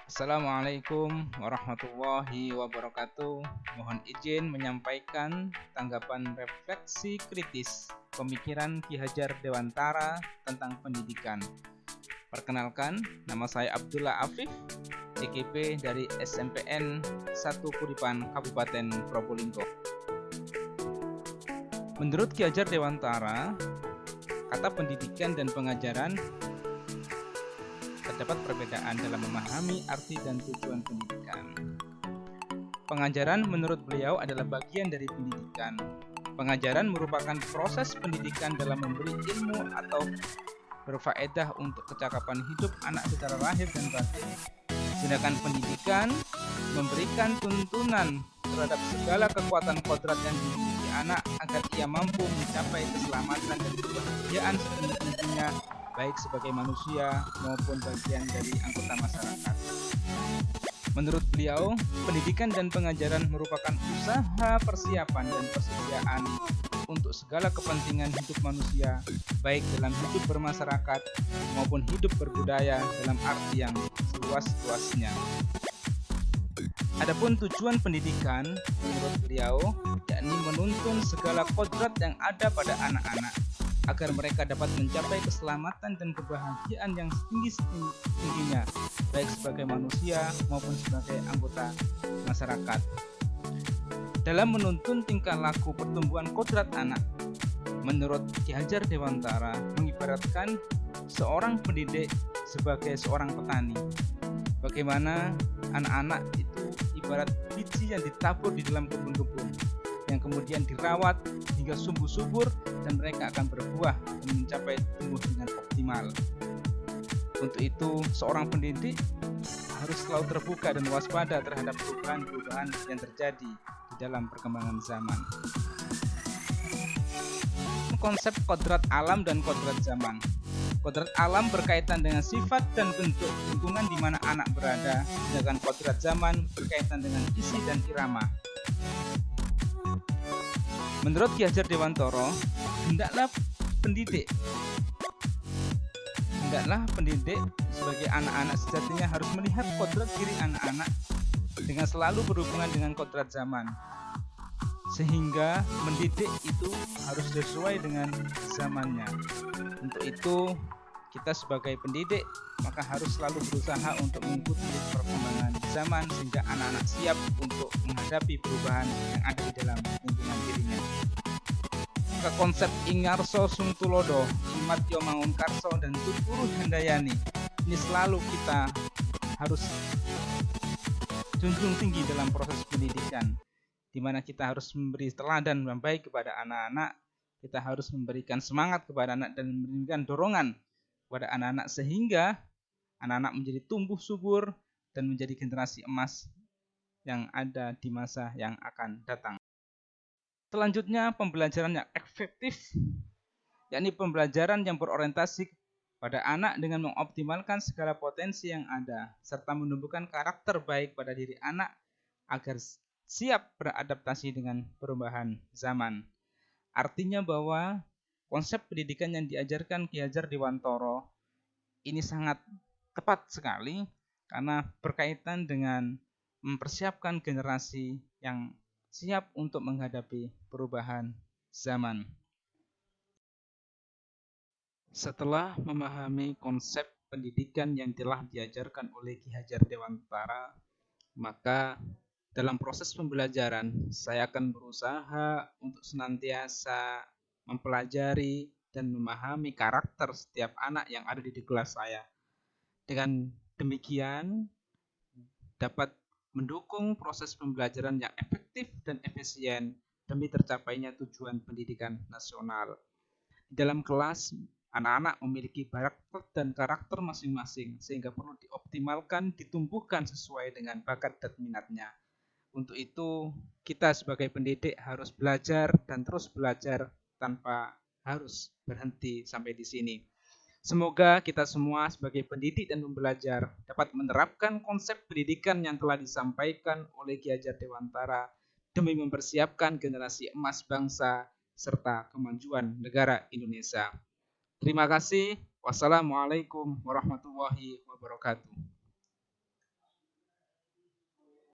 Assalamualaikum warahmatullahi wabarakatuh. Mohon izin menyampaikan tanggapan refleksi kritis pemikiran Ki Hajar Dewantara tentang pendidikan. Perkenalkan, nama saya Abdullah Afif, CKP dari SMPN 1 Kuripan Kabupaten Probolinggo. Menurut Ki Hajar Dewantara, kata pendidikan dan pengajaran terdapat perbedaan dalam memahami arti dan tujuan pendidikan. Pengajaran menurut beliau adalah bagian dari pendidikan. Pengajaran merupakan proses pendidikan dalam memberi ilmu atau berfaedah untuk kecakapan hidup anak secara lahir dan batin. Sedangkan pendidikan memberikan tuntunan terhadap segala kekuatan kodrat yang dimiliki anak agar ia mampu mencapai keselamatan dan kebahagiaan sepenuhnya, baik sebagai manusia maupun bagian dari anggota masyarakat. Menurut beliau, pendidikan dan pengajaran merupakan usaha persiapan dan persediaan untuk segala kepentingan hidup manusia, baik dalam hidup bermasyarakat maupun hidup berbudaya dalam arti yang seluas-luasnya. Adapun tujuan pendidikan menurut beliau yakni menuntun segala kodrat yang ada pada anak-anak agar mereka dapat mencapai keselamatan dan kebahagiaan yang setinggi-tingginya, baik sebagai manusia maupun sebagai anggota masyarakat. Dalam menuntun tingkah laku pertumbuhan kodrat anak, menurut Ki Hajar Dewantara mengibaratkan seorang pendidik sebagai seorang petani. Bagaimana anak-anak itu ibarat biji yang ditabur di dalam kebun-kebun, yang kemudian dirawat hingga subur-subur dan mereka akan berbuah dan mencapai tumbuh dengan optimal. Untuk itu, seorang pendidik harus selalu terbuka dan waspada terhadap perubahan-perubahan yang terjadi di dalam perkembangan zaman. Konsep kodrat alam dan kodrat zaman. Kodrat alam berkaitan dengan sifat dan bentuk lingkungan di mana anak berada, sedangkan kodrat zaman berkaitan dengan isi dan irama. Menurut Ki Hajar Dewantara, hendaklah pendidik sebagai anak-anak sejatinya harus melihat kodrat diri anak-anak dengan selalu berhubungan dengan kodrat zaman, sehingga mendidik itu harus sesuai dengan zamannya. Untuk itu, kita sebagai pendidik maka harus selalu berusaha untuk mengikuti perkembangan zaman sehingga anak-anak siap untuk menghadapi perubahan yang ada di dalam lingkungan dirinya. Maka konsep Ingarso Sungtulodo, Imatyo Mangunkarso, dan Tuturu Handayani ini selalu kita harus junjung tinggi dalam proses pendidikan, di mana kita harus memberi teladan yang baik kepada anak-anak, kita harus memberikan semangat kepada anak dan memberikan dorongan kepada anak-anak sehingga anak-anak menjadi tumbuh subur dan menjadi generasi emas yang ada di masa yang akan datang. Selanjutnya, pembelajaran yang efektif, yakni pembelajaran yang berorientasi pada anak dengan mengoptimalkan segala potensi yang ada, serta menumbuhkan karakter baik pada diri anak agar siap beradaptasi dengan perubahan zaman. Artinya bahwa konsep pendidikan yang diajarkan Ki Hajar Dewantara ini sangat tepat sekali karena berkaitan dengan mempersiapkan generasi yang siap untuk menghadapi perubahan zaman. Setelah memahami konsep pendidikan yang telah diajarkan oleh Ki Hajar Dewantara, maka dalam proses pembelajaran saya akan berusaha untuk senantiasa mempelajari dan memahami karakter setiap anak yang ada di kelas saya. Dengan demikian dapat mendukung proses pembelajaran yang efektif dan efisien demi tercapainya tujuan pendidikan nasional. Di dalam kelas, anak-anak memiliki bakat dan karakter masing-masing sehingga perlu dioptimalkan, ditumbuhkan sesuai dengan bakat dan minatnya. Untuk itu, kita sebagai pendidik harus belajar dan terus belajar tanpa harus berhenti sampai di sini. Semoga kita semua sebagai pendidik dan pembelajar dapat menerapkan konsep pendidikan yang telah disampaikan oleh Ki Hajar Dewantara demi mempersiapkan generasi emas bangsa serta kemajuan negara Indonesia. Terima kasih. Wassalamualaikum warahmatullahi wabarakatuh.